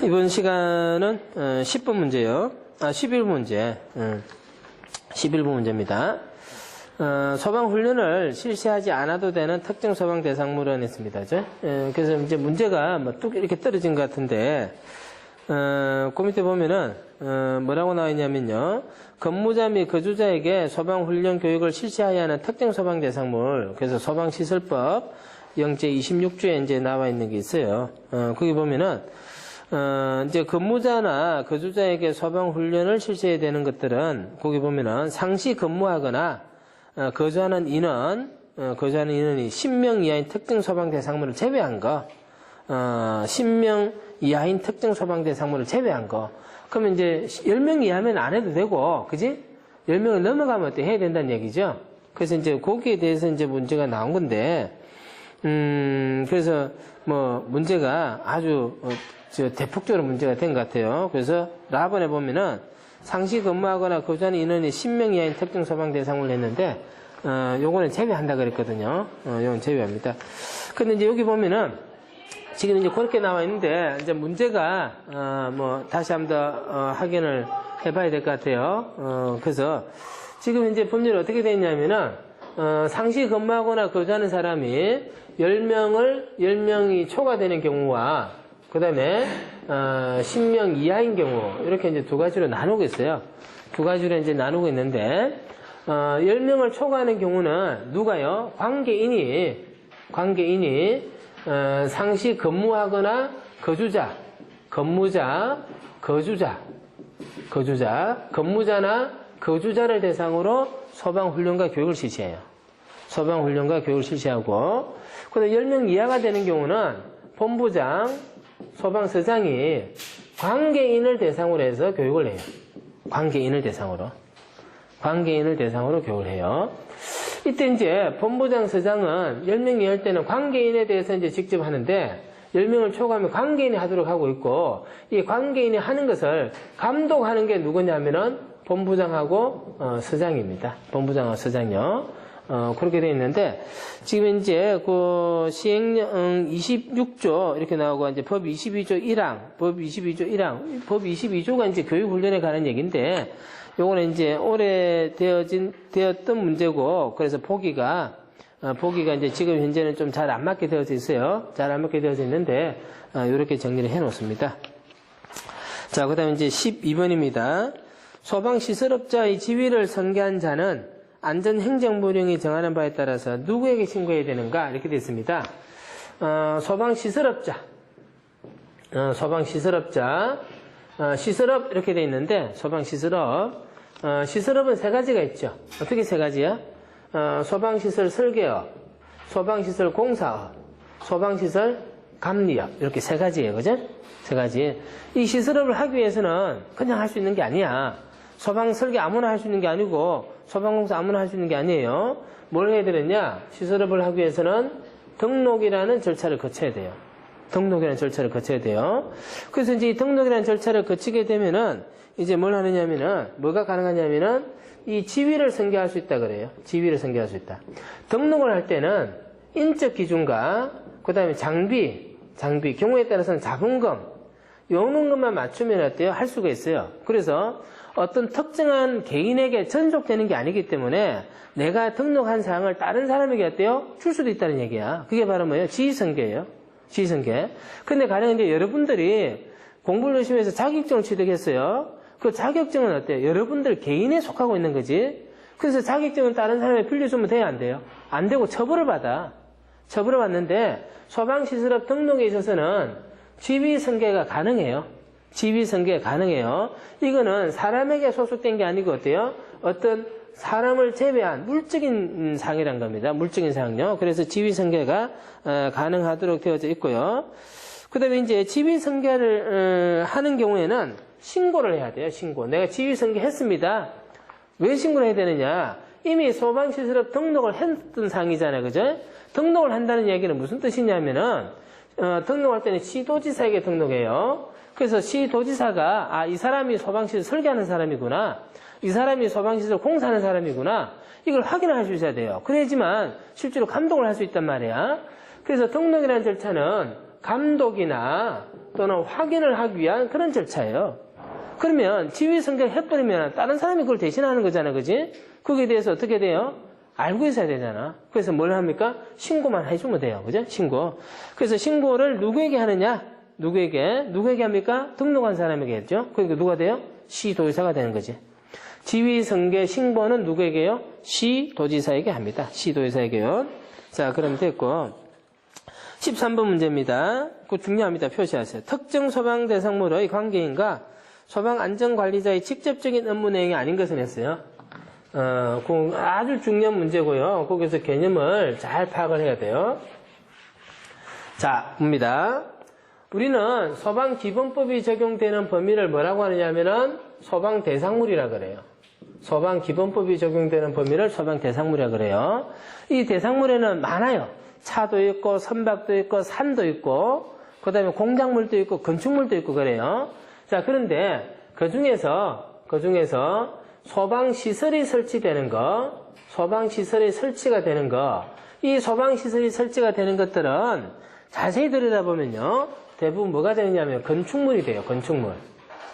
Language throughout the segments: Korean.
이번 시간은 10번 문제요. 11번 문제. 11번 문제입니다. 소방훈련을 실시하지 않아도 되는 특정 소방 대상물은 했습니다. 그래서 이제 문제가 뭐 뚝 이렇게 떨어진 것 같은데, 그 밑에 보면은, 뭐라고 나와 있냐면요. 근무자 및 거주자에게 소방훈련 교육을 실시해야 하는 특정 소방 대상물. 그래서 소방시설법 0제 26조에 이제 나와 있는 게 있어요. 거기 보면은, 이제 근무자나 거주자에게 소방훈련을 실시해야 되는 것들은, 거기 보면은 상시 근무하거나, 거주하는 인원이 10명 이하인 특정 소방 대상물을 제외한 거, 10명 이하인 특정 소방 대상물을 제외한 거. 그러면 이제 10명 이하면 안 해도 되고, 그지? 10명을 넘어가면 어때? 해야 된다는 얘기죠? 그래서 이제 거기에 대해서 이제 문제가 나온 건데, 그래서 뭐 문제가 아주 대폭적으로 문제가 된 것 같아요. 그래서 라번에 보면은 상시 근무하거나 거주하는 인원이 10명 이하인 특정 소방 대상물을 했는데, 요거는 제외한다 그랬거든요. 요건 제외합니다. 근데 이제 여기 보면은 지금 이제 그렇게 나와 있는데, 이제 문제가, 뭐, 다시 한 번 더, 확인을 해봐야 될 것 같아요. 그래서, 지금 이제 법률이 어떻게 되어 있냐면은, 상시 근무하거나 거주하는 사람이 10명이 초과되는 경우와, 그 다음에, 10명 이하인 경우, 이렇게 이제 두 가지로 나누고 있어요. 두 가지로 이제 나누고 있는데, 10명을 초과하는 경우는 누가요? 관계인이, 상시 근무하거나 근무자나 거주자를 대상으로 소방훈련과 교육을 실시해요. 소방훈련과 교육을 실시하고, 그다음에 10명 이하가 되는 경우는 본부장, 소방서장이 관계인을 대상으로 해서 교육을 해요. 관계인을 대상으로 교육을 해요. 이때 이제 본부장 서장은 10명 이하일 때는 관계인에 대해서 이제 직접 하는데, 10명을 초과하면 관계인이 하도록 하고 있고, 이 관계인이 하는 것을 감독하는 게 누구냐면은 본부장하고 서장입니다. 본부장하고 서장이요. 그렇게 되어 있는데, 지금 이제 그 시행령 26조 이렇게 나오고, 이제 법 22조 22조가 이제 교육훈련에 관한 얘기인데, 요거는 이제 되었던 문제고, 그래서 보기가 이제 지금 현재는 좀 잘 안 맞게 되어져 있어요. 잘 안 맞게 되어져 있는데, 요렇게 정리를 해 놓습니다. 자, 그 다음에 이제 12번입니다. 소방시설업자의 지위를 선계한 자는 안전행정부령이 정하는 바에 따라서 누구에게 신고해야 되는가? 이렇게 되어 있습니다. 소방시설업자, 시설업 이렇게 되어 있는데, 소방시설업, 시설업은 세 가지가 있죠. 어떻게 세 가지야? 소방시설 설계업, 소방시설 공사업, 소방시설 감리업, 이렇게 세 가지예요. 그죠? 세 가지. 이 시설업을 하기 위해서는 그냥 할 수 있는 게 아니야. 소방 설계 아무나 할 수 있는 게 아니고, 소방공사 아무나 할 수 있는 게 아니에요. 뭘 해야 되느냐? 시설업을 하기 위해서는 등록이라는 절차를 거쳐야 돼요. 그래서 이제 이 등록이라는 절차를 거치게 되면은, 이제 뭘 하느냐면은, 뭐가 가능하냐면은, 이 지위를 선계할 수 있다 그래요. 지위를 선계할 수 있다. 등록을 할 때는, 인적 기준과, 그 다음에 장비, 경우에 따라서는 자본금, 요런 것만 맞추면 어때요? 할 수가 있어요. 그래서, 어떤 특정한 개인에게 전속되는 게 아니기 때문에, 내가 등록한 사항을 다른 사람에게 어때요? 줄 수도 있다는 얘기야. 그게 바로 뭐예요? 지위선계예요. 근데 가령 이제 여러분들이 공부를 열심히 해서 자격증을 취득했어요. 그 자격증은 어때요? 여러분들 개인에 속하고 있는 거지. 그래서 자격증은 다른 사람에 빌려주면 돼요, 안 돼요? 안 되고 처벌을 받는데, 소방시설업 등록에 있어서는 지위선계가 가능해요. 이거는 사람에게 소속된 게 아니고 어때요? 어떤 사람을 제외한 물적인 사항이란 겁니다. 물적인 사항요. 그래서 지위선계가 가능하도록 되어져 있고요. 그 다음에 이제 지위선계를 하는 경우에는 신고를 해야 돼요. 내가 지위선계 했습니다. 왜 신고를 해야 되느냐? 이미 소방시설업 등록을 했던 사항이잖아요. 그죠? 등록을 한다는 얘기는 무슨 뜻이냐면은, 등록할 때는 시도지사에게 등록해요. 그래서 시도지사가, 이 사람이 소방시설 설계하는 사람이구나. 이 사람이 소방시설 공사하는 사람이구나. 이걸 확인할 수 있어야 돼요. 그래야지만 실제로 감독을 할 수 있단 말이야. 그래서 등록이라는 절차는 감독이나 또는 확인을 하기 위한 그런 절차예요. 그러면 지위 승계해버리면 다른 사람이 그걸 대신하는 거잖아, 그지? 거기에 대해서 어떻게 돼요? 알고 있어야 되잖아. 그래서 뭘 합니까? 신고만 해주면 돼요, 그죠? 신고. 그래서 신고를 누구에게 하느냐? 누구에게 합니까? 등록한 사람에게 했죠. 그러니까 누가 돼요? 시도지사가 되는 거지. 지위 승계 신고는 누구에게요? 시도지사에게 합니다. 시도지사에게요. 자, 그럼 됐고. 13번 문제입니다. 그거 중요합니다. 표시하세요. 특정 소방 대상물의 관계인과 소방 안전관리자의 직접적인 업무 내용이 아닌 것은 했어요. 아주 중요한 문제고요. 거기서 개념을 잘 파악을 해야 돼요. 자, 봅니다. 우리는 소방기본법이 적용되는 범위를 뭐라고 하느냐면은 소방대상물이라 그래요. 소방기본법이 적용되는 범위를 소방대상물이라 그래요. 이 대상물에는 많아요. 차도 있고 선박도 있고 산도 있고 그 다음에 공작물도 있고 건축물도 있고 그래요. 자, 그런데 그 중에서 소방시설이 설치되는 거, 소방시설이 설치가 되는 거, 이 소방시설이 설치가 되는 것들은 자세히 들여다보면요. 대부분 뭐가 되느냐면 건축물이 돼요.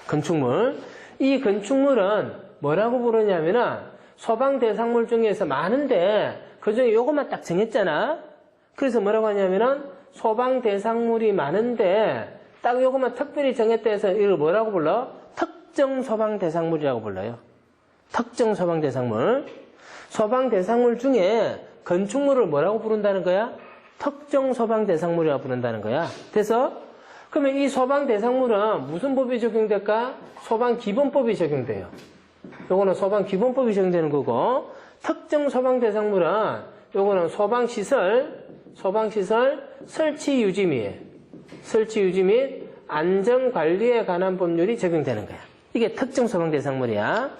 건축물. 이 건축물은 뭐라고 부르냐면은 소방 대상물 중에서 많은데 그 중에 요것만 딱 정했잖아. 그래서 뭐라고 하냐면은 소방 대상물이 많은데 딱 요것만 특별히 정했다 해서 이걸 뭐라고 불러? 특정 소방 대상물이라고 불러요. 특정 소방 대상물. 소방 대상물 중에 건축물을 뭐라고 부른다는 거야? 특정 소방 대상물이라고 부른다는 거야. 그래서 그러면 이 소방 대상물은 무슨 법이 적용될까? 소방기본법이 적용돼요. 요거는 소방기본법이 적용되는 거고, 특정 소방 대상물은 요거는 소방시설 설치 유지 및 안전관리에 관한 법률이 적용되는 거야. 이게 특정 소방 대상물이야.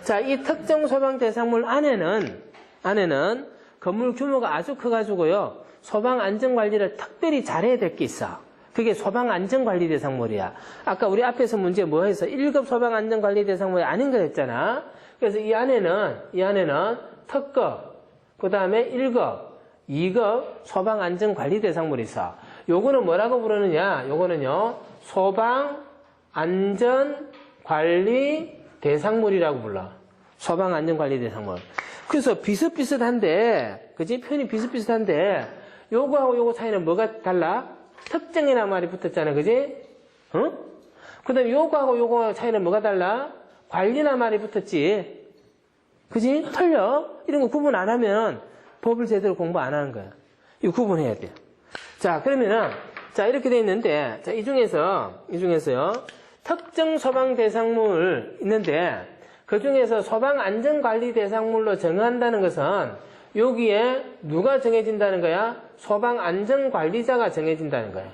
자, 이 특정 소방 대상물 안에는 건물 규모가 아주 커가지고요. 소방 안전관리를 특별히 잘해야 될 게 있어. 그게 소방 안전관리 대상물이야. 아까 우리 앞에서 문제 뭐 해서 1급 소방 안전관리 대상물이 아닌 거 했잖아. 그래서 이 안에는 특급, 그 다음에 1급, 2급 소방 안전관리 대상물이 있어. 요거는 뭐라고 부르느냐? 요거는요, 소방 안전관리 대상물이라고 불러. 소방 안전관리 대상물. 그래서 비슷비슷한데, 그지? 표현이 비슷비슷한데, 요거하고 요거 차이는 뭐가 달라? 특정이라는 말이 붙었잖아, 그지? 응? 그 다음에 요거하고 요거 차이는 뭐가 달라? 관리라는 말이 붙었지. 그지? 틀려. 이런 거 구분 안 하면 법을 제대로 공부 안 하는 거야. 이거 구분해야 돼. 자, 그러면은, 자, 이렇게 돼 있는데, 자, 이 중에서요, 특정 소방 대상물 있는데, 그 중에서 소방 안전관리 대상물로 정한다는 것은 여기에 누가 정해진다는 거야? 소방 안전관리자가 정해진다는 거야.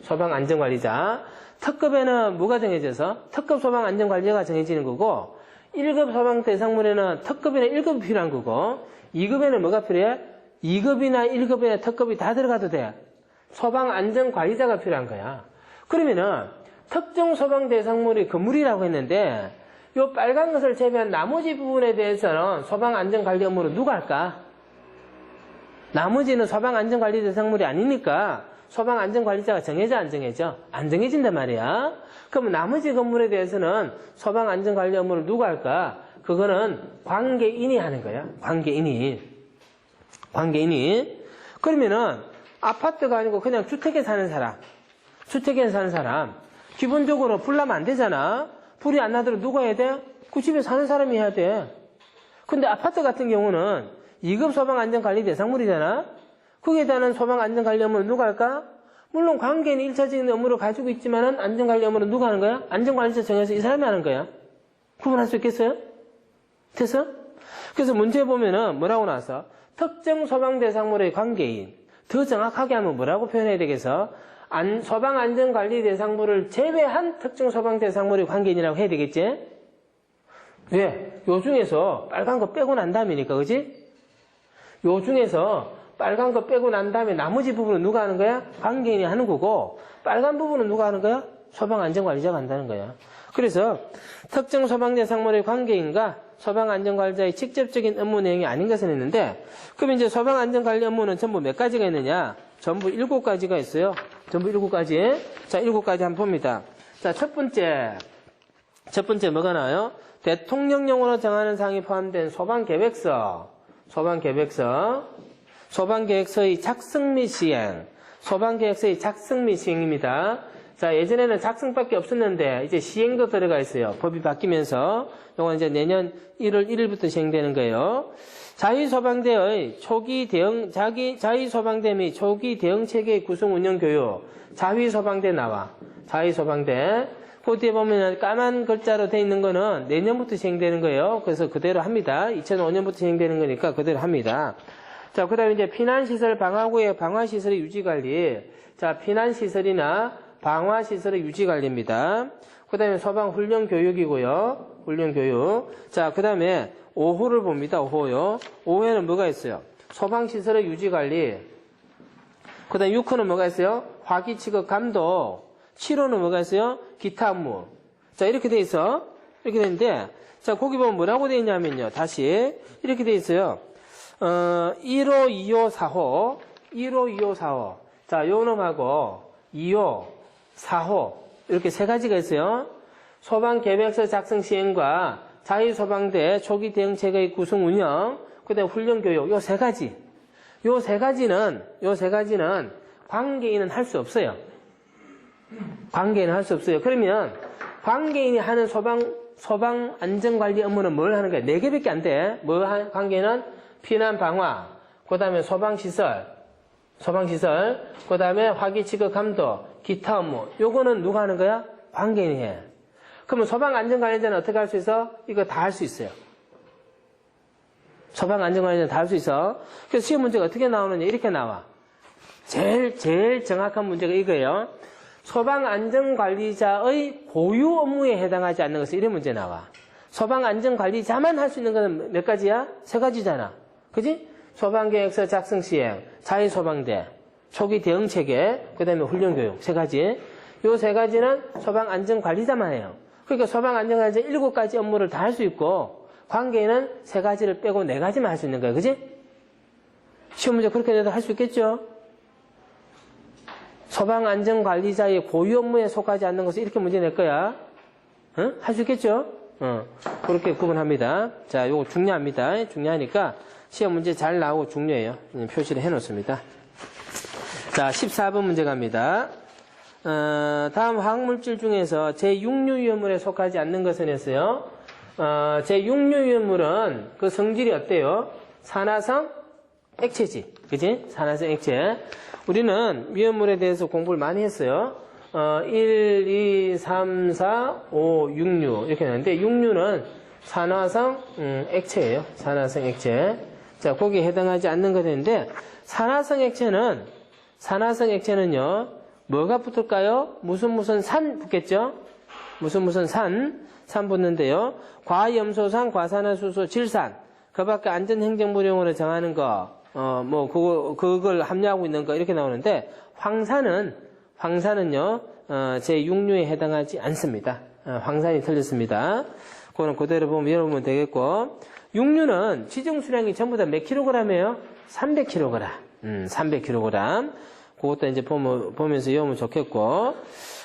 소방 안전관리자. 특급에는 뭐가 정해져서? 특급 소방 안전관리자가 정해지는 거고, 1급 소방 대상물에는 특급이나 1급이 필요한 거고, 2급에는 뭐가 필요해? 2급이나 1급이나 특급이 다 들어가도 돼. 소방 안전관리자가 필요한 거야. 그러면은 특정 소방 대상물이 건물이라고 했는데 요 빨간 것을 제외한 나머지 부분에 대해서는 소방 안전관리 업무를 누가 할까? 나머지는 소방 안전관리 대상물이 아니니까 소방 안전관리자가 정해져 안 정해져? 안 정해진단 말이야. 그러면 나머지 건물에 대해서는 소방 안전관리 업무를 누가 할까? 그거는 관계인이 하는 거야. 관계인이. 그러면은 아파트가 아니고 그냥 주택에 사는 사람. 기본적으로 불 나면 안 되잖아. 불이 안 나도록 누가 해야 돼? 그 집에 사는 사람이 해야 돼. 근데 아파트 같은 경우는 2급 소방안전관리 대상물이잖아. 거기에 대한 소방안전관리 업무는 누가 할까? 물론 관계인이 1차적인 업무를 가지고 있지만은 안전관리 업무는 누가 하는 거야? 안전관리자 정해서 이 사람이 하는 거야. 구분할 수 있겠어요? 됐어? 그래서 문제 보면은 뭐라고 나왔어? 특정 소방 대상물의 관계인. 더 정확하게 하면 뭐라고 표현해야 되겠어? 소방 안전관리 대상물을 제외한 특정 소방 대상물의 관계인이라고 해야 되겠지? 왜? 요 중에서 빨간 거 빼고 난 다음이니까, 그지? 요 중에서 빨간 거 빼고 난 다음에 나머지 부분은 누가 하는 거야? 관계인이 하는 거고, 빨간 부분은 누가 하는 거야? 소방 안전관리자가 한다는 거야. 그래서 특정 소방 대상물의 관계인과 소방 안전관리자의 직접적인 업무 내용이 아닌 것은 있는데, 그럼 이제 소방 안전관리 업무는 전부 몇 가지가 있느냐? 전부 7가지가 있어요. 전부 7가지. 자, 7가지 한번 봅니다. 자, 첫 번째 뭐가 나와요? 대통령령으로 정하는 사항이 포함된 소방계획서의 작성 및 시행. 소방계획서의 작성 및 시행입니다. 자, 예전에는 작성밖에 없었는데 이제 시행도 들어가 있어요. 법이 바뀌면서 이건 이제 내년 1월 1일부터 시행되는 거예요. 자위소방대의 초기 대응 자위소방대 및 초기 대응 체계 구성 운영 교육. 자위소방대 나와. 자위소방대. 그 뒤에 보면 까만 글자로 돼 있는 거는 내년부터 시행되는 거예요. 그래서 그대로 합니다. 2005년부터 시행되는 거니까 그대로 합니다. 자, 그 다음에 이제 피난시설 방화구의 방화시설의 유지관리. 자, 피난시설이나 방화시설의 유지관리입니다. 그 다음에 소방훈련교육이고요. 훈련교육. 자, 그 다음에 5호를 봅니다. 5호요. 5호에는 뭐가 있어요? 소방시설의 유지관리. 그 다음에 6호는 뭐가 있어요? 화기취급 감독. 7호는 뭐가 있어요? 기타 업무. 자, 이렇게 돼 있어. 이렇게 되는데, 자, 거기 보면 뭐라고 돼 있냐면요. 다시, 이렇게 돼 있어요. 1호, 2호, 4호. 1호, 2호, 4호. 자, 요 놈하고 2호, 4호. 이렇게 세 가지가 있어요. 소방계획서 작성 시행과 자위소방대 초기 대응체계의 구성 운영, 그 다음에 훈련교육. 요 세 가지. 요 세 가지는 관계인은 할 수 없어요. 관계인은 할 수 없어요. 그러면 관계인이 하는 소방 안전관리 업무는 뭘 하는 거야? 4개밖에 안 돼. 관계인은 피난 방화, 그 다음에 소방시설, 그 다음에 화기취급 감독, 기타 업무. 요거는 누가 하는 거야? 관계인이 해. 그러면 소방안전관리자는 어떻게 할 수 있어? 이거 다 할 수 있어요. 소방안전관리자는 다 할 수 있어. 그래서 시험 문제가 어떻게 나오느냐? 이렇게 나와. 제일 정확한 문제가 이거예요. 소방안전관리자의 고유 업무에 해당하지 않는 것은 이런 문제 나와. 소방안전관리자만 할 수 있는 것은 몇 가지야? 3가지잖아. 그지? 소방계획서 작성 시행, 자위소방대, 초기 대응체계, 그 다음에 훈련교육 3가지. 요 3가지는 소방안전관리자만 해요. 그러니까 소방안전관리자 7가지 업무를 다 할 수 있고 관계인은 3가지를 빼고 4가지만 할 수 있는 거야. 그지? 시험 문제 그렇게 돼도 할 수 있겠죠? 소방안전관리자의 고유 업무에 속하지 않는 것을 이렇게 문제 낼 거야. 응? 할 수 있겠죠? 그렇게 구분합니다. 자, 요거 중요합니다. 중요하니까 시험 문제 잘 나오고 중요해요. 표시를 해 놓습니다. 자, 14번 문제 갑니다. 다음 화학물질 중에서 제6류위험물에 속하지 않는 것은 했어요. 제6류위험물은 그 성질이 어때요? 산화성 액체지. 그지? 산화성 액체. 우리는 위험물에 대해서 공부를 많이 했어요. 1, 2, 3, 4, 5, 6류. 이렇게 하는데, 6류는 산화성 액체예요. 산화성 액체. 자, 거기에 해당하지 않는 것인데, 산화성 액체는요, 뭐가 붙을까요? 무슨 산 붙겠죠? 무슨 산 붙는데요. 과염소산, 과산화수소, 질산. 그 밖에 안전행정무령으로 정하는 거, 그걸 함유하고 있는 거, 이렇게 나오는데, 황산은요, 제6류에 해당하지 않습니다. 황산이 틀렸습니다. 그거는 그대로 보면 열어보면 되겠고, 6류는 지정 수량이 전부 다 몇 킬로그램이에요? 300kg. 300kg. 그것도 이제 보면서 외우면 좋겠고,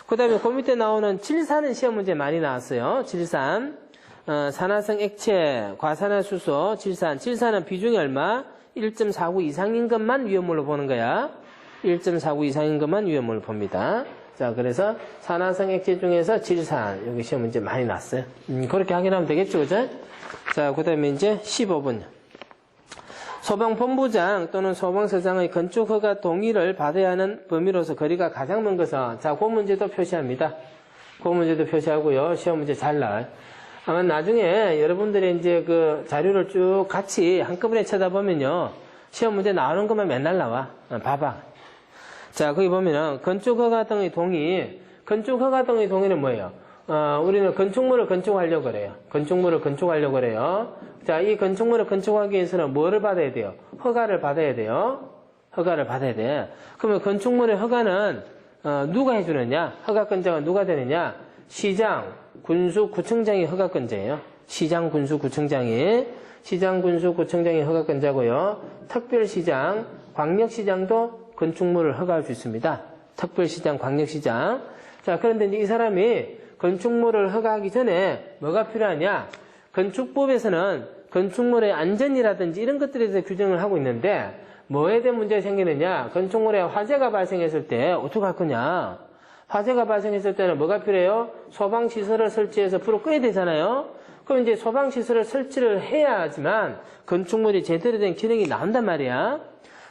그 다음에 그 밑에 나오는 질산은 시험 문제 많이 나왔어요. 질산. 산화성 액체, 과산화수소, 질산은 비중이 얼마? 1.49 이상인 것만 위험물로 보는 거야. 1.49 이상인 것만 위험물로 봅니다. 자, 그래서 산화성 액체 중에서 질산, 여기 시험 문제 많이 났어요. 그렇게 확인하면 되겠죠, 그죠? 자, 그 다음에 이제 15번. 소방본부장 또는 소방서장의 건축 허가 동의를 받아야 하는 범위로서 거리가 가장 먼 것은, 자, 그 문제도 표시합니다. 그 문제도 표시하고요. 시험 문제 잘 나와요. 아마 나중에 여러분들이 이제 그 자료를 쭉 같이 한꺼번에 쳐다보면요. 시험 문제 나오는 것만 맨날 나와. 봐봐. 자, 거기 보면은 건축허가 등의 동의. 건축허가 등의 동의는 뭐예요? 우리는 건축물을 건축하려고 그래요. 자, 이 건축물을 건축하기 위해서는 뭐를 받아야 돼요? 허가를 받아야 돼요. 허가를 받아야 돼. 그러면 건축물의 허가는 누가 해주느냐? 허가권자가 누가 되느냐? 시장, 군수, 구청장이 허가권자예요. 시장, 군수, 구청장이 허가권자고요. 특별시장, 광역시장도 건축물을 허가할 수 있습니다. 특별시장, 광역시장. 자, 그런데 이제 이 사람이 건축물을 허가하기 전에 뭐가 필요하냐? 건축법에서는 건축물의 안전이라든지 이런 것들에 대해서 규정을 하고 있는데 뭐에 대한 문제가 생기느냐? 건축물에 화재가 발생했을 때 어떡할 거냐? 화재가 발생했을 때는 뭐가 필요해요? 소방시설을 설치해서 불을 끄야 되잖아요? 그럼 이제 소방시설을 설치를 해야지만 건축물이 제대로 된 기능이 나온단 말이야.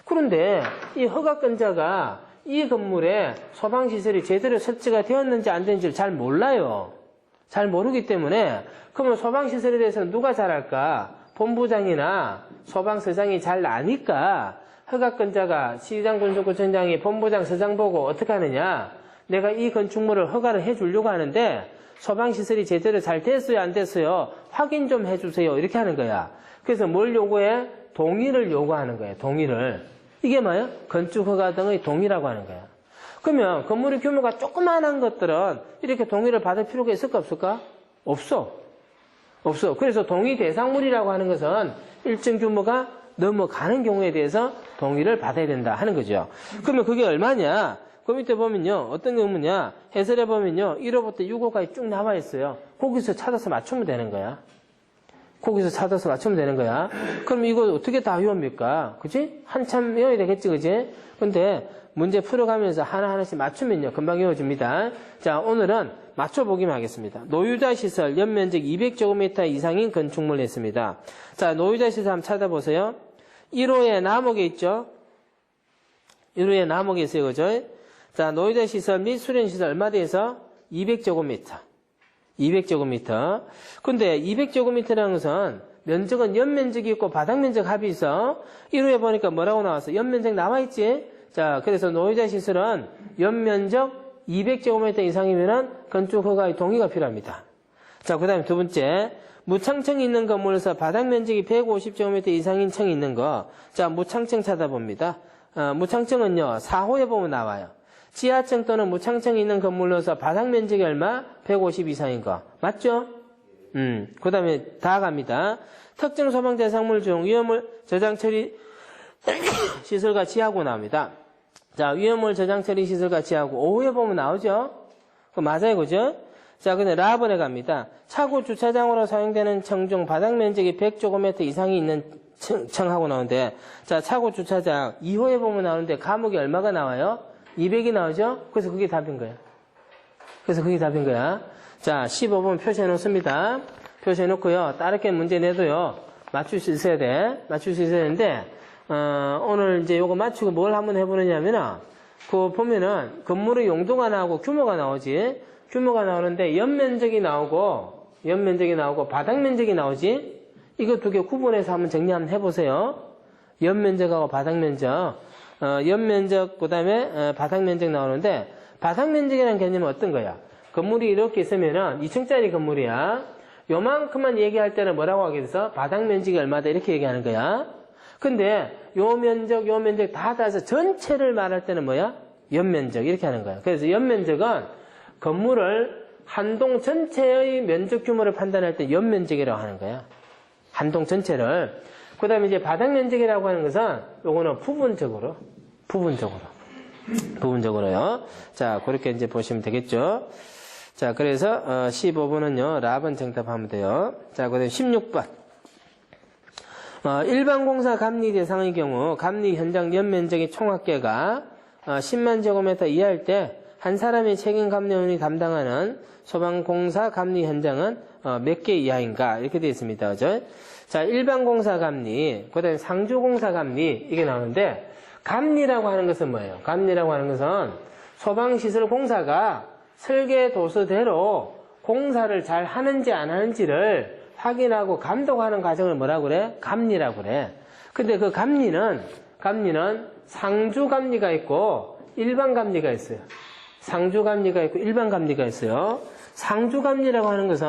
그런데 이 허가권자가 이 건물에 소방시설이 제대로 설치가 되었는지 안 되는지를 잘 몰라요. 잘 모르기 때문에 그러면 소방시설에 대해서는 누가 잘 알까? 본부장이나 소방서장이 잘 아니까 허가권자가 시장건축구청장이 본부장, 서장 보고 어떻게 하느냐? 내가 이 건축물을 허가를 해주려고 하는데 소방시설이 제대로 잘 됐어요, 안 됐어요? 확인 좀 해주세요. 이렇게 하는 거야. 그래서 뭘 요구해? 동의를 요구하는 거야, 동의를. 이게 뭐예요? 건축허가 등의 동의라고 하는 거야. 그러면 건물의 규모가 조그만한 것들은 이렇게 동의를 받을 필요가 있을까, 없을까? 없어. 없어. 그래서 동의 대상물이라고 하는 것은 일정 규모가 넘어가는 경우에 대해서 동의를 받아야 된다 하는 거죠. 그러면 그게 얼마냐? 그 밑에 보면요. 어떤 경우냐? 해설해 보면요. 1호부터 6호까지 쭉 나와 있어요. 거기서 찾아서 맞추면 되는 거야. 거기서 찾아서 맞추면 되는 거야. 그럼 이거 어떻게 다 외웁니까? 그치? 한참 외워야 되겠지, 그치? 근데 문제 풀어가면서 하나하나씩 맞추면요. 금방 외워집니다. 자, 오늘은 맞춰보기만 하겠습니다. 노유자 시설, 연면적 200제곱미터 이상인 건축물 했습니다. 자, 노유자 시설 한번 찾아보세요. 1호에 남옥에 있죠? 1호에 남옥에 있어요, 그죠? 자, 노유자 시설 및 수련 시설 얼마 돼서 200제곱미터. 200제곱미터. 근데 200제곱미터라는 것은 면적은 연면적이 있고 바닥면적 합이 있어. 1호에 보니까 뭐라고 나왔어? 연면적 나와있지? 자, 그래서 노유자 시설은 연면적 200제곱미터 이상이면은 건축허가의 동의가 필요합니다. 자, 그 다음에 두 번째. 무창청이 있는 건물에서 바닥면적이 150제곱미터 이상인 층이 있는 거. 자, 무창청 찾아봅니다. 무창청은요, 4호에 보면 나와요. 지하층 또는 무창청이 있는 건물로서 바닥 면적이 얼마? 150 이상인 거. 맞죠? 그 다음에 다 갑니다. 특정 소방 대상물 중 위험물 저장 처리 시설과 지하고 나옵니다. 자, 위험물 저장 처리 시설과 지하고 5호에 보면 나오죠? 그거 맞아요, 그죠? 자, 근데 라번에 갑니다. 차고 주차장으로 사용되는 층 중 바닥 면적이 100제곱미터 이상이 있는 층하고 나오는데, 자, 차고 주차장 2호에 보면 나오는데 감옥이 얼마가 나와요? 200이 나오죠? 그래서 그게 답인 거야. 그래서 그게 답인 거야. 자, 15번 표시해 놓습니다. 표시해 놓고요. 다르게 문제 내도요. 맞출 수 있어야 돼. 맞출 수 있어야 되는데, 오늘 이제 요거 맞추고 뭘 한번 해보느냐면은, 그 보면은 건물의 용도가 나오고 규모가 나오지. 규모가 나오는데 연면적이 나오고 바닥면적이 나오지. 이거 두 개 구분해서 한번 정리 한번 해보세요. 연면적하고 바닥면적. 연면적, 그 다음에 바닥면적 나오는데, 바닥면적이라는 개념은 어떤 거야? 건물이 이렇게 있으면은 2층짜리 건물이야. 요만큼만 얘기할 때는 뭐라고 하겠어? 바닥면적이 얼마다 이렇게 얘기하는 거야. 근데 요 면적 다 따서 전체를 말할 때는 뭐야? 연면적 이렇게 하는 거야. 그래서 연면적은 건물을 한 동 전체의 면적 규모를 판단할 때 연면적이라고 하는 거야. 한 동 전체를. 그 다음에 이제 바닥 면적이라고 하는 것은 요거는 부분적으로요. 자, 그렇게 이제 보시면 되겠죠. 자, 그래서 15번은요. 라번 정답하면 돼요. 자, 그 다음에 16번. 일반 공사 감리 대상의 경우 감리 현장 연면적의 총합계가 10만 제곱미터 이하일 때 한 사람의 책임 감리원이 담당하는 소방공사 감리 현장은 몇 개 이하인가 이렇게 되어 있습니다. 그죠? 자, 일반 공사 감리, 그 다음에 상주공사 감리 이게 나오는데 감리라고 하는 것은 뭐예요? 감리라고 하는 것은 소방시설 공사가 설계 도서대로 공사를 잘 하는지 안 하는지를 확인하고 감독하는 과정을 뭐라고 그래? 감리라고 그래. 근데 그 감리는 상주 감리가 있고 일반 감리가 있어요. 상주 감리가 있고 일반 감리가 있어요. 상주 감리라고 하는 것은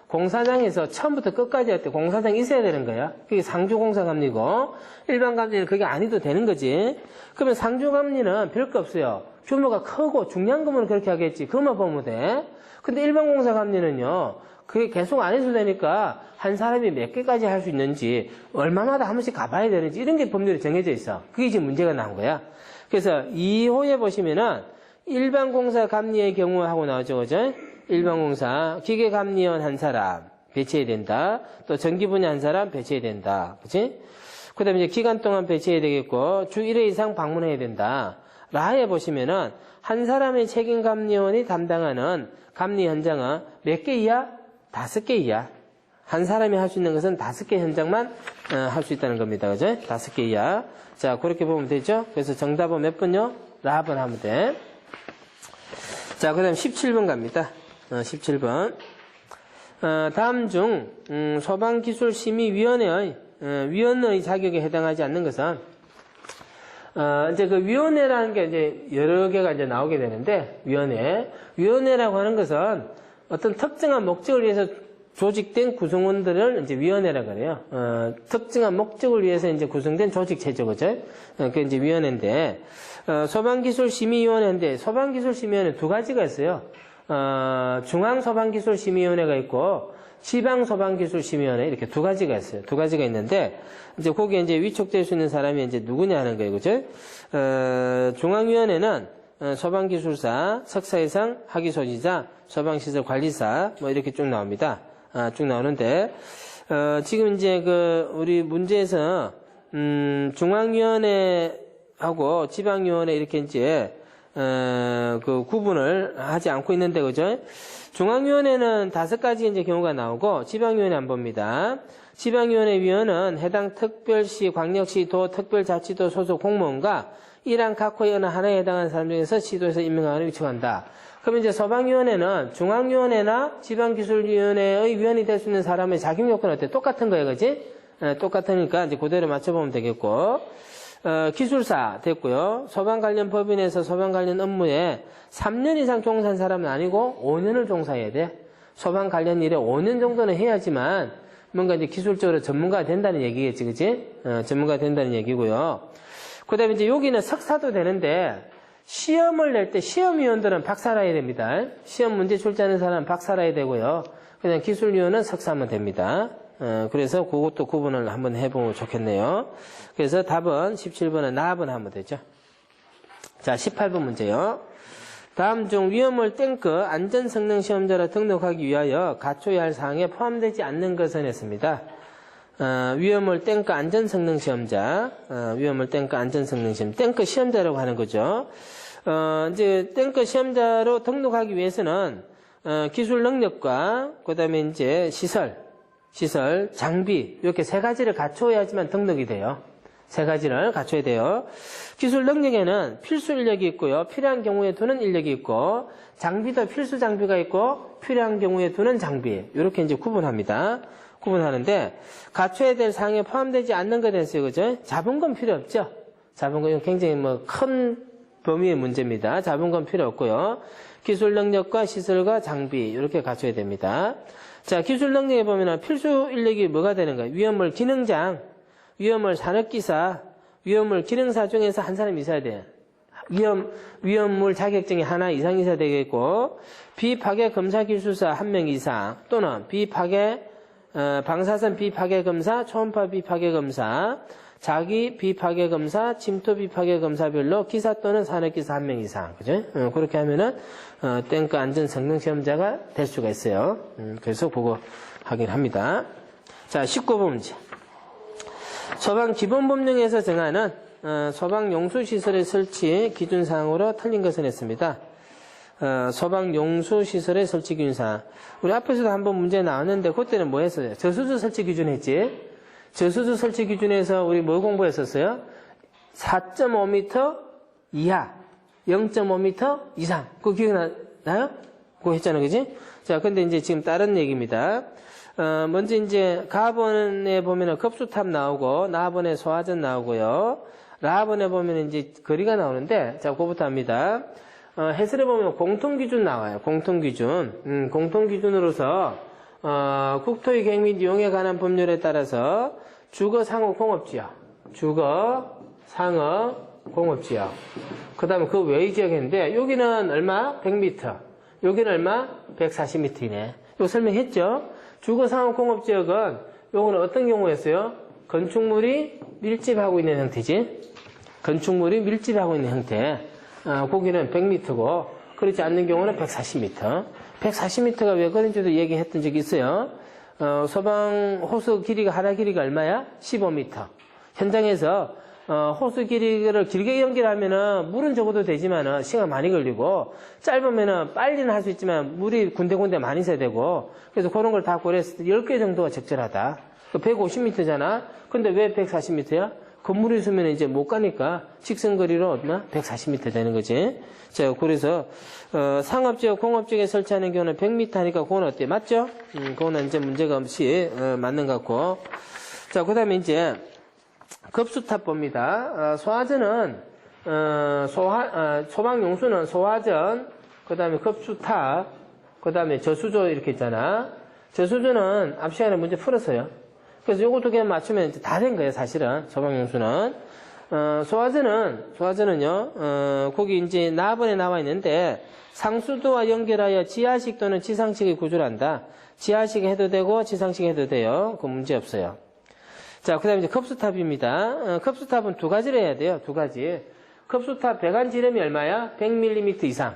공사장에서 처음부터 끝까지 할 때 공사장이 있어야 되는 거야. 그게 상주 공사 감리고 일반 감리는 그게 아니도 되는 거지. 그러면 상주 감리는 별거 없어요. 규모가 크고 중요한 거면 그렇게 하겠지. 그것만 보면 돼. 근데 일반 공사 감리는요. 그게 계속 안 해도 되니까 한 사람이 몇 개까지 할 수 있는지 얼마마다 한 번씩 가봐야 되는지 이런 게 법률에 정해져 있어. 그게 지금 문제가 나온 거야. 그래서 2호에 보시면은 일반공사 감리의 경우 하고 나오죠, 그죠? 일반공사 기계감리원 한 사람 배치해야 된다. 또 전기분야 한 사람 배치해야 된다. 그치? 그 다음에 이제 기간 동안 배치해야 되겠고, 주 1회 이상 방문해야 된다. 라에 보시면은, 한 사람의 책임감리원이 담당하는 감리 현장은 몇 개 이하? 5개 이하. 한 사람이 할 수 있는 것은 5개 현장만 할 수 있다는 겁니다. 그죠? 5개 이하. 자, 그렇게 보면 되죠? 그래서 정답은 몇 번요? 라번 하면 돼. 자, 그 다음 17번 갑니다. 17번. 다음 중, 소방기술심의위원회의 위원의 자격에 해당하지 않는 것은, 이제 그 위원회라는 게 이제 여러 개가 이제 나오게 되는데, 위원회라고 하는 것은 어떤 특정한 목적을 위해서 조직된 구성원들을 이제 위원회라고 그래요. 특정한 목적을 위해서 이제 구성된 조직 체제, 그죠? 그게 이제 위원회인데, 소방기술심의위원회인데, 소방기술심의위원회 두 가지가 있어요. 중앙소방기술심의위원회가 있고, 지방소방기술심의위원회 이렇게 두 가지가 있어요. 두 가지가 있는데, 이제 거기에 이제 위촉될 수 있는 사람이 이제 누구냐 하는 거예요. 그죠? 중앙위원회는 소방기술사, 석사 이상 학위소지자, 소방시설관리사, 뭐 이렇게 쭉 나옵니다. 쭉 나오는데, 지금 이제 우리 문제에서, 중앙위원회하고 지방위원회 이렇게 이제, 구분을 하지 않고 있는데, 그죠? 중앙위원회는 5가지 이제 경우가 나오고, 지방위원회 안 봅니다. 지방위원회 위원은 해당 특별시, 광역시, 도, 특별자치도 소속 공무원과 이란 각호의 어느 하나에 해당하는 사람 중에서 시도에서 임명하는 위촉한다. 그럼 이제 소방위원회는 중앙위원회나 지방기술위원회의 위원이 될 수 있는 사람의 자격 요건은 어때? 똑같은 거예요, 그지? 똑같으니까 이제 그대로 맞춰보면 되겠고, 기술사 됐고요. 소방 관련 법인에서 소방 관련 업무에 3년 이상 종사한 사람은 아니고 5년을 종사해야 돼. 소방 관련 일에 5년 정도는 해야지만 뭔가 이제 기술적으로 전문가가 된다는 얘기겠지, 그지? 전문가가 된다는 얘기고요. 그 다음에 이제 여기는 석사도 되는데, 시험을 낼 때 시험위원들은 박사라야 됩니다. 시험 문제 출제하는 사람은 박사라야 되고요. 그냥 기술위원은 석사하면 됩니다. 그래서 그것도 구분을 한번 해보면 좋겠네요. 그래서 답은 17번은 나합은 하면 되죠. 자, 18번 문제요. 다음 중 위험을 탱크 안전성능시험자로 등록하기 위하여 갖춰야 할 사항에 포함되지 않는 것은 했습니다. 위험을 탱크 안전성능시험자, 위험을 탱크 안전성능시험, 탱크 시험자라고 하는 거죠. 이제 탱크 시험자로 등록하기 위해서는 기술 능력과 그다음에 이제 시설, 장비 이렇게 3가지를 갖춰야지만 등록이 돼요. 3가지를 갖춰야 돼요. 기술 능력에는 필수 인력이 있고요. 필요한 경우에 두는 인력이 있고, 장비도 필수 장비가 있고, 필요한 경우에 두는 장비. 이렇게 이제 구분하는데, 갖춰야 될 사항에 포함되지 않는 것에 대해서, 그죠? 자본금 필요 없죠? 자본금은 굉장히 큰 범위의 문제입니다. 자본금 필요 없고요. 기술 능력과 시설과 장비, 이렇게 갖춰야 됩니다. 자, 기술 능력에 보면 필수 인력이 뭐가 되는가요? 위험물 기능장, 위험물 산업기사, 위험물 기능사 중에서 한 사람이 있어야 돼요. 위험물 자격증이 하나 이상 있어야 되겠고, 비파괴 검사 기술사 1명 이상, 또는 방사선 비파괴 검사, 초음파 비파괴 검사, 자기 비파괴 검사, 침투 비파괴 검사별로 기사 또는 산업기사 1명 이상. 그죠? 그렇게 하면은, 탱크 안전 성능 시험자가 될 수가 있어요. 그래서 그거 확인합니다. 자, 19번 문제. 소방 기본법령에서 정하는 소방 용수시설의 설치 기준사항으로 틀린 것은 했습니다. 소방 용수시설의 설치 기준사항. 우리 앞에서도 한번 문제 나왔는데 그때는 뭐 했어요? 저수조 설치 기준 했지? 저수조 설치 기준에서 우리 뭐 공부했었어요? 4.5m 이하, 0.5m 이상. 그거 기억나요? 그거 했잖아요, 그지? 자, 근데 이제 지금 다른 얘기입니다. 먼저 이제 가번에 보면은 급수탑 나오고, 나번에 소화전 나오고요. 라번에 보면 이제 거리가 나오는데, 자, 그거부터 합니다. 해설에 보면 공통기준 나와요. 공통기준. 공통기준으로서, 국토의 계획 및 이용에 관한 법률에 따라서 주거, 상업, 공업지역. 주거, 상업, 공업지역. 그 다음에 그 외의 지역인데, 여기는 얼마? 100m. 여기는 얼마? 140m이네. 이거 설명했죠? 주거, 상업, 공업지역은 요거는 어떤 경우였어요? 건축물이 밀집하고 있는 형태지? 건축물이 밀집하고 있는 형태. 거기는 100m고, 그렇지 않는 경우는 140m. 140m가 왜 그런지도 얘기했던 적이 있어요. 소방 호수 길이가, 하나 길이가 얼마야? 15m. 현장에서 호수 길이를 길게 연결하면은 물은 적어도 되지만은 시간 많이 걸리고, 짧으면은 빨리는 할 수 있지만 물이 군데군데 많이 새야 되고, 그래서 그런 걸 다 고려했을 때 10개 정도가 적절하다. 150m잖아. 근데 왜 140m야? 건물이 있으면 이제 못 가니까 직선거리로 얼마? 140m 되는 거지. 자, 그래서 상업지역, 공업지역에 설치하는 경우는 100m 하니까 그건 어때? 맞죠? 그거는 이제 문제가 없이 맞는 것 같고. 자, 그다음에 이제 급수탑 봅니다. 소화전은 소방용수는 소화전, 그다음에 급수탑, 그다음에 저수조 이렇게 있잖아. 저수조는 앞 시간에 문제 풀었어요. 그래서 요거 두 개 맞추면 이제 다 된 거예요, 사실은. 소방용수는. 소화전은요, 거기 이제 나번에 나와 있는데, 상수도와 연결하여 지하식 또는 지상식의 구조를 한다. 지하식 해도 되고, 지상식 해도 돼요. 그 문제 없어요. 자, 그 다음에 이제 급수탑입니다. 급수탑은 두 가지를 해야 돼요, 두 가지. 급수탑 배관 지름이 얼마야? 100mm 이상.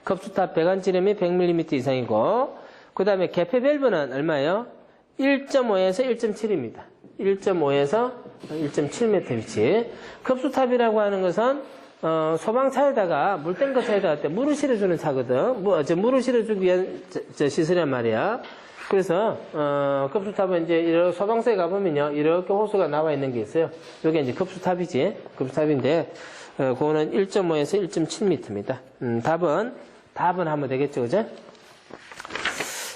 급수탑 배관 지름이 100mm 이상이고, 그 다음에 개폐 밸브는 얼마예요? 1.5에서 1.7입니다. 1.5에서 1.7m 위치. 급수탑이라고 하는 것은 소방차에다가 물 땡겨 차에다가 때 물을 실어주는 차거든. 물을 실어주기 위한 시설이란 말이야. 그래서 급수탑은 이제 이렇게 소방서에 가보면요, 이렇게 호수가 나와 있는 게 있어요. 이게 이제 급수탑이지. 급수탑인데 그거는 1.5에서 1.7m입니다. 답은 하면 되겠죠, 그죠?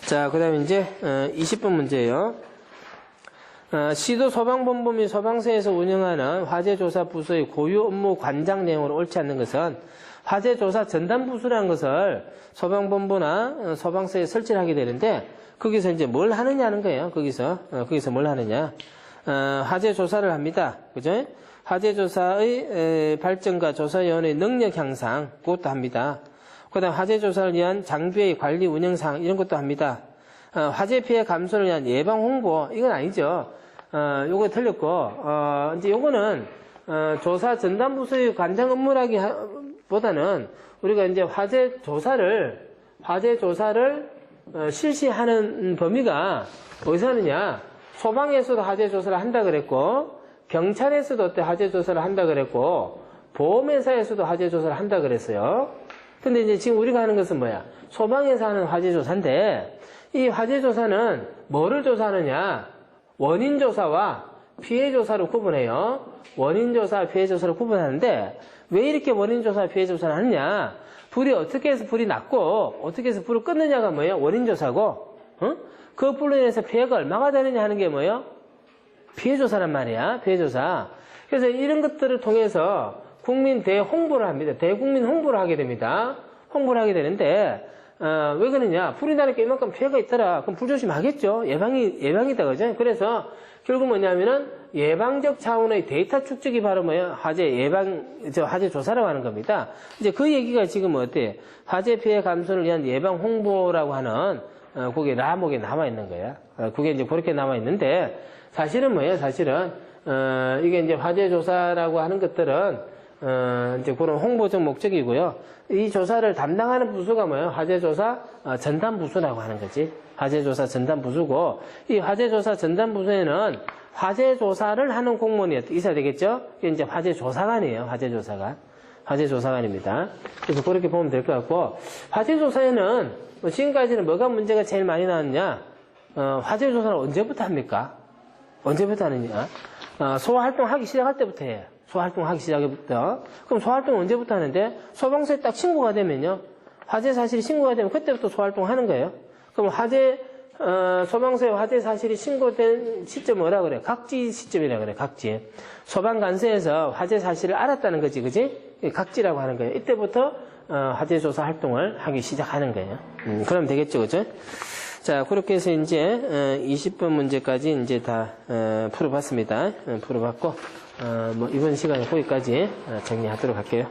자, 그 다음에 이제 20번 문제예요. 시도 소방본부 및 소방서에서 운영하는 화재조사 부서의 고유 업무 관장 내용으로 옳지 않는 것은 화재조사 전담부서라는 것을 소방본부나 소방서에 설치를 하게 되는데, 거기서 이제 뭘 하느냐는 거예요. 거기서 뭘 하느냐. 화재조사를 합니다. 그죠? 화재조사의 발전과 조사위원의 능력 향상, 그것도 합니다. 그 다음 화재조사를 위한 장비의 관리 운영상, 이런 것도 합니다. 화재 피해 감소를 위한 예방 홍보, 이건 아니죠. 요거 틀렸고, 이제 요거는 조사 전담부서의 관장 업무라기 보다는 우리가 이제 화재 조사를 실시하는 범위가 어디서 하느냐. 소방에서도 화재 조사를 한다 그랬고, 경찰에서도 어때 화재 조사를 한다 그랬고, 보험회사에서도 화재 조사를 한다 그랬어요. 근데 이제 지금 우리가 하는 것은 뭐야? 소방에서 하는 화재 조사인데, 이 화재 조사는 뭐를 조사하느냐? 원인 조사와 피해 조사를 구분해요. 원인 조사와 피해 조사를 구분하는데, 왜 이렇게 원인 조사와 피해 조사를 하느냐? 불이 어떻게 해서 불이 났고, 어떻게 해서 불을 껐느냐가 뭐예요? 원인 조사고, 그 불로 인해서 피해가 얼마가 되느냐 하는 게 뭐예요? 피해 조사란 말이야. 피해 조사. 그래서 이런 것들을 통해서 국민 대홍보를 합니다. 대국민 홍보를 하게 됩니다. 홍보를 하게 되는데, 왜 그러냐? 불이 나니까 이만큼 피해가 있더라. 그럼 불조심하겠죠? 예방이다, 그죠? 그래서 결국 뭐냐면은 예방적 차원의 데이터 축적이 바로 뭐예요? 화재 조사라고 하는 겁니다. 이제 그 얘기가 지금 어때요? 화재 피해 감소를 위한 예방 홍보라고 하는, 그게 라목에 남아 있는 거야. 그게 이제 그렇게 남아 있는데, 사실은 뭐예요? 사실은, 이게 이제 화재 조사라고 하는 것들은, 이제 그런 홍보적 목적이고요. 이 조사를 담당하는 부서가 뭐예요? 화재조사 전담부서라고 하는 거지. 화재조사 전담부서고, 이 화재조사 전담부서에는 화재조사를 하는 공무원이 있어야 되겠죠? 이게 이제 화재조사관이에요. 화재조사관입니다. 그래서 그렇게 보면 될 것 같고, 화재조사에는 지금까지는 뭐가 문제가 제일 많이 나왔냐? 화재조사를 언제부터 합니까? 언제부터 하느냐? 소활동 하기 시작할 때부터 해요. 소활동 하기 시작부터. 그럼 소활동 언제부터 하는데? 소방서에 딱 신고가 되면요. 화재 사실이 신고가 되면 그때부터 소활동 하는 거예요. 그럼 소방서에 화재 사실이 신고된 시점 뭐라 그래? 각지 시점이라 그래, 각지. 소방관서에서 화재 사실을 알았다는 거지, 그지? 각지라고 하는 거예요. 이때부터, 화재 조사 활동을 하기 시작하는 거예요. 그러면 되겠죠, 그죠? 자, 그렇게 해서 이제, 20번 문제까지 이제 다, 풀어봤습니다. 풀어봤고, 이번 시간에 거기까지 정리하도록 할게요.